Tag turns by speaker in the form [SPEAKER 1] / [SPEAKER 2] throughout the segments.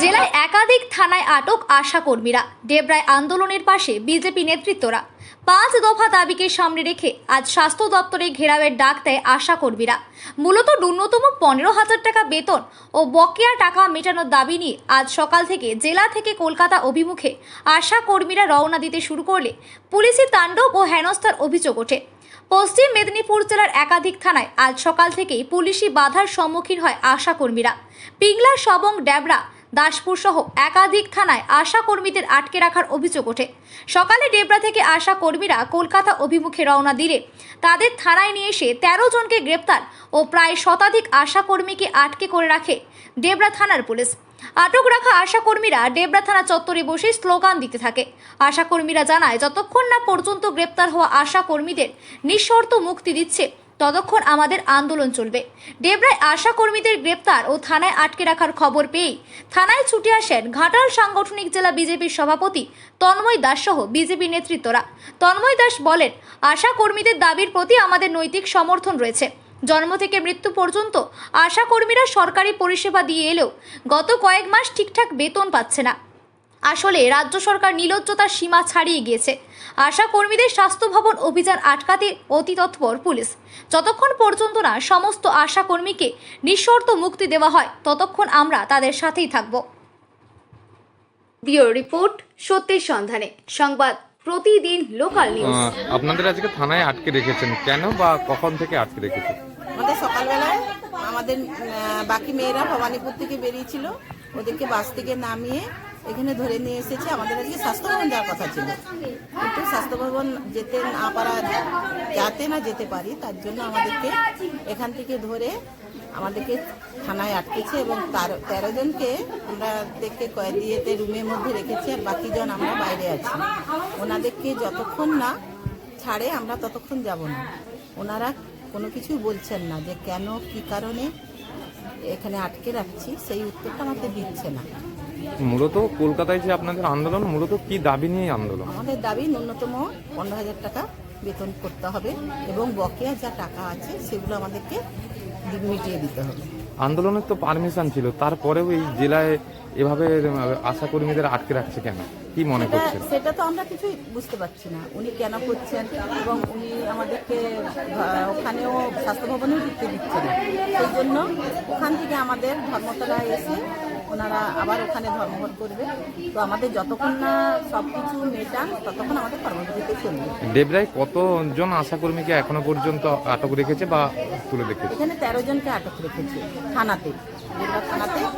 [SPEAKER 1] জেলায় একাধিক থানায় আটক আশা কর্মীরা। ডেবরায় আন্দোলনের পাশে বিজেপি নেতৃত্বরা। 5 দফা দাবিকে সামনে রেখে আজ স্বাস্থ্য দপ্তরে ঘেরাওয়ের ডাক দেয় আশা কর্মীরা। মূলত ন্যূনতম 15,000 টাকা বেতন ও বকেয়া টাকা মেটানোর দাবি নিয়ে আজ সকাল থেকে জেলা থেকে কলকাতা অভিমুখে আশা কর্মীরা রওনা দিতে শুরু করলে পুলিশি তাণ্ডব ও হেনস্থার অভিযোগ ওঠে। পশ্চিম মেদিনীপুর জেলার একাধিক থানায় আজ সকাল থেকেই পুলিশি বাধার সম্মুখীন হয় আশা কর্মীরা। পিংলা, সবং, ডেবরা, দাসপুর সহ একাধিক থানায় আশা কর্মীদের আটকে রাখার অভিযোগ ওঠে। সকালে ডেবরা থেকে আশা কর্মীরা কলকাতা অভিমুখে রওনা দিলে তাদের থানায় নিয়ে এসে 13 জনকে গ্রেপ্তার ও প্রায় শতাধিক আশা কর্মীকে আটকে করে রাখে ডেবরা থানার পুলিশ। আটক রাখা আশা কর্মীরা ডেবরা থানা চত্বরে বসে স্লোগান দিতে থাকে। আশা কর্মীরা জানায়, যতক্ষণ না পর্যন্ত গ্রেপ্তার হওয়া আশা কর্মীদের নিঃশর্ত মুক্তি দিচ্ছে ততক্ষণ আমাদের আন্দোলন চলবে। ডেবরায় আশা কর্মীদের গ্রেপ্তার ও থানায় আটকে রাখার খবর পেয়েই থানায় ছুটে আসেন ঘাটাল সাংগঠনিক জেলা বিজেপির সভাপতি তন্ময় দাস সহ বিজেপি নেতৃত্বরা। তন্ময় দাস বলেন, আশা কর্মীদের দাবির প্রতি আমাদের নৈতিক সমর্থন রয়েছে। জন্ম থেকে মৃত্যু পর্যন্ত আশা কর্মীরা সরকারি পরিষেবা দিয়ে এলেও গত কয়েক মাস ঠিকঠাক বেতন পাচ্ছে না। আসলে রাজ্য সরকার নির্লজ্জতার সীমা ছাড়িয়ে গিয়েছে। আশা কর্মীদের স্বাস্থ্য ভবন অভিযান আটকাতে অতি তৎপর পুলিশ। যতক্ষণ পর্যন্ত না সমস্ত আশা কর্মীকে নিঃশর্ত মুক্তি দেওয়া হয় ততক্ষণ আমরা তাদের সাথেই থাকব। ব্যুরো রিপোর্ট, সত্যের সন্ধানে, সংবাদ প্রতিদিন লোকাল নিউজ।
[SPEAKER 2] আপনাদের আজকে থানায় আটকে রেখেছেন কেন বা কখন থেকে আটকে রেখেছেন?
[SPEAKER 3] আমাদের সকালবেলায় আমাদের বাকি মেয়েরা ভবানীপুর থেকে বেরিয়েছিল, ওদেরকে বাস থেকে নামিয়ে এখানে ধরে নিয়ে এসেছে। আমাদের আজকে স্বাস্থ্য ভবন যাওয়ার কথা ছিল, কিন্তু স্বাস্থ্য ভবন যেতে না পারা, যেতে পারি, তার জন্য আমাদেরকে এখান থেকে ধরে আমাদেরকে থানায় আটকেছে এবং 13 জনকে আমরা দেখে কয়েদিতে রুমের মধ্যে রেখেছি, আর বাকি জন আমরা বাইরে আছি। ওনাদেরকে যতক্ষণ না ছাড়ে আমরা ততক্ষণ যাব না। ওনারা কোনো কিছুই বলছেন না যে কেন, কি কারণে এখানে আটকে রাখছি, সেই উত্তরটা আমাদের দিচ্ছে না।
[SPEAKER 2] মূলত কলকাতায় যে আপনাদের আন্দোলন, মূলত কি দাবি নিয়ে আন্দোলন?
[SPEAKER 3] আমাদের দাবি ন্যূনতম 15,000 টাকা বেতন করতে হবে এবং বকেয়া যা টাকা আছে সেগুলো আমাদেরকে মিটিয়ে দিতে হবে।
[SPEAKER 2] আন্দোলনের তো পারমিশন ছিল, তারপরেও এই জেলায় এভাবে আশা কর্মীদের আটকে রাখছে কেন, কি মনে করছেন?
[SPEAKER 3] সেটা তো আমরা কিছুই বুঝতে পারছি না, উনি কেন করছেন, এবং উনি আমাদেরকে ওখানেও স্বাস্থ্য ভবনেও ঢুকতে দিচ্ছে না। সেই জন্য ওখান থেকে আমাদের ধর্মতলায় এসে ওনারা আবার ওখানে ধর্মঘট করবে। তো আমাদের যতক্ষণ না সব কিছু মেটান ততক্ষণ আমাদের কর্মসূচিতে চলবে।
[SPEAKER 2] ডেবরায় কতজন আশা কর্মীকে এখনো পর্যন্ত আটক রেখেছে বা তুলে রেখেছে?
[SPEAKER 3] এখানে 13 জনকে আটক রেখেছে থানাতে।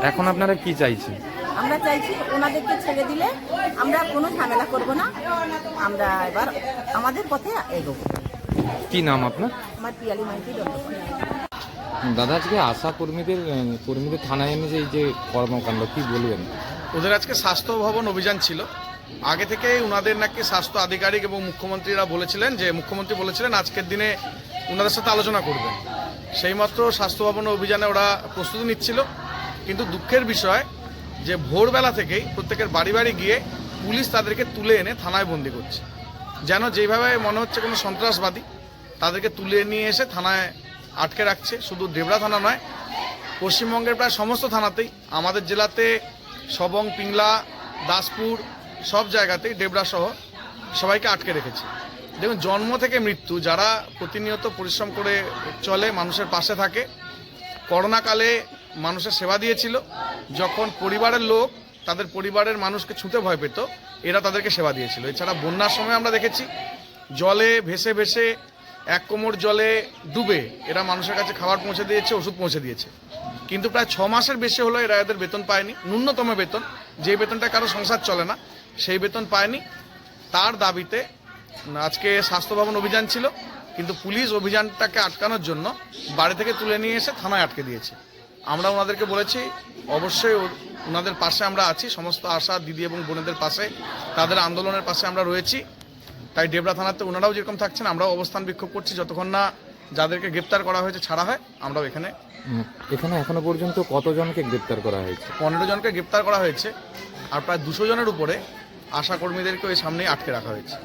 [SPEAKER 2] এখন আপনারা কি চাইছেন?
[SPEAKER 3] আমরা চাইছি ওনাদেরকে ছেড়ে দিলে আমরা কোনো ঝামেলা করব না, আমরা এবার আমাদের পথে এগোবো।
[SPEAKER 2] কি নাম আপনার?
[SPEAKER 3] আমার পিয়ালি মাইতি দত্তপাল।
[SPEAKER 2] দাদা, আজকে আশা কর্মীদের থানায় এনে যে এই যে কর্মকাণ্ড, কি বলবেন?
[SPEAKER 4] ওদের আজকে স্বাস্থ্য ভবন অভিযান ছিল। আগে থেকে ওনাদের নাকি স্বাস্থ্য আধিকারিক এবং মুখ্যমন্ত্রীরা বলেছিলেন যে, মুখ্যমন্ত্রী বলেছিলেন আজকের দিনে ওনাদের সাথে আলোচনা করবেন। সেইমাত্র স্বাস্থ্য ভবন অভিযানে ওরা প্রস্তুতি নিচ্ছিল। কিন্তু দুঃখের বিষয় যে ভোরবেলা থেকেই প্রত্যেকের বাড়ি বাড়ি গিয়ে পুলিশ তাদেরকে তুলে এনে থানায় বন্দি করছে। যেন যেইভাবে মনে হচ্ছে কোনো সন্ত্রাসবাদী, তাদেরকে তুলে নিয়ে এসে থানায় আটকে রাখছে। শুধু ডেবরা থানা নয়, পশ্চিমবঙ্গের প্রায় সমস্ত থানাতেই, আমাদের জেলাতে সবং, পিংলা, দাসপুর সব জায়গাতেই ডেবরা সহ সবাইকে আটকে রেখেছে। দেখুন, জন্ম থেকে মৃত্যু যারা প্রতিনিয়ত পরিশ্রম করে চলে, মানুষের পাশে থাকে, করোনাকালে মানুষের সেবা দিয়েছিল। যখন পরিবারের লোক তাদের পরিবারের মানুষকে ছুঁতে ভয় পেত, এরা তাদেরকে সেবা দিয়েছিল। এছাড়া বন্যার সময় আমরা দেখেছি জলে ভেসে ভেসে, এক কোমর জলে ডুবে এরা মানুষের কাছে খাবার পৌঁছে দিয়েছে, ওষুধ পৌঁছে দিয়েছে। কিন্তু প্রায় 6 মাসের বেশি হলো এরা এদের বেতন পায়নি। ন্যূনতম বেতন, যে বেতনটা কারো সংসার চলে না, সেই বেতন পায়নি। তার দাবিতে আজকে স্বাস্থ্য ভবন অভিযান ছিল, কিন্তু পুলিশ অভিযানটাকে আটকানোর জন্য বাড়ি থেকে তুলে নিয়ে এসে থানায় আটকে দিয়েছে। আমরা ওনাদেরকে বলেছি অবশ্যই ওনাদের পাশে আমরা আছি, সমস্ত আশা দিদি এবং বোনেদের পাশে, তাদের আন্দোলনের পাশে আমরা রয়েছি। তাই ডেবরা থানাতে ওনারাও যেরকম থাকছেন, আমরাও অবস্থান বিক্ষোভ করছি। যতক্ষণ না যাদেরকে গ্রেপ্তার করা হয়েছে ছাড়া হয়, আমরাও এখানে
[SPEAKER 2] এখনো পর্যন্ত কতজনকে গ্রেপ্তার করা হয়েছে?
[SPEAKER 4] 15 জনকে গ্রেপ্তার করা হয়েছে, আর প্রায় 200 জনের উপরে আশা কর্মীদেরকে ওই সামনেই আটকে রাখা হয়েছে।